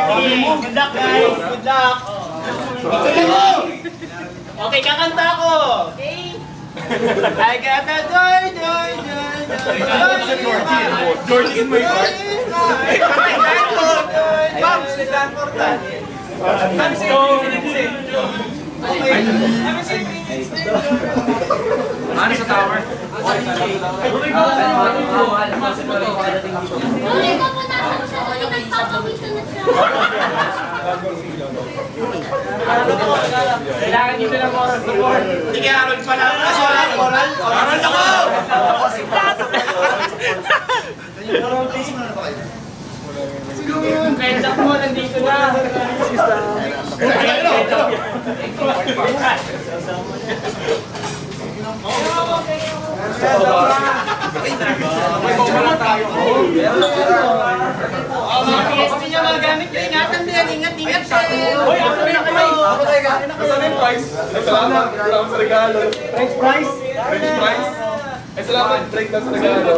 Good luck, guys. Good luck. Okay, kakanta ko. Okay. I got a joy. Joy in my heart. Bam, sila portal. Ano sa tower? Kailangan dito ng moral support. Sige, Harold pa lang. Moral ako! Kaya mo, nandito na. Kasi niya mga gamit nyo, ingatan din, ingat. Hoy, ako na kayo. Saan yung price? Salamat sa regalo. French fries? French fries? Salamat, break lang sa regalo.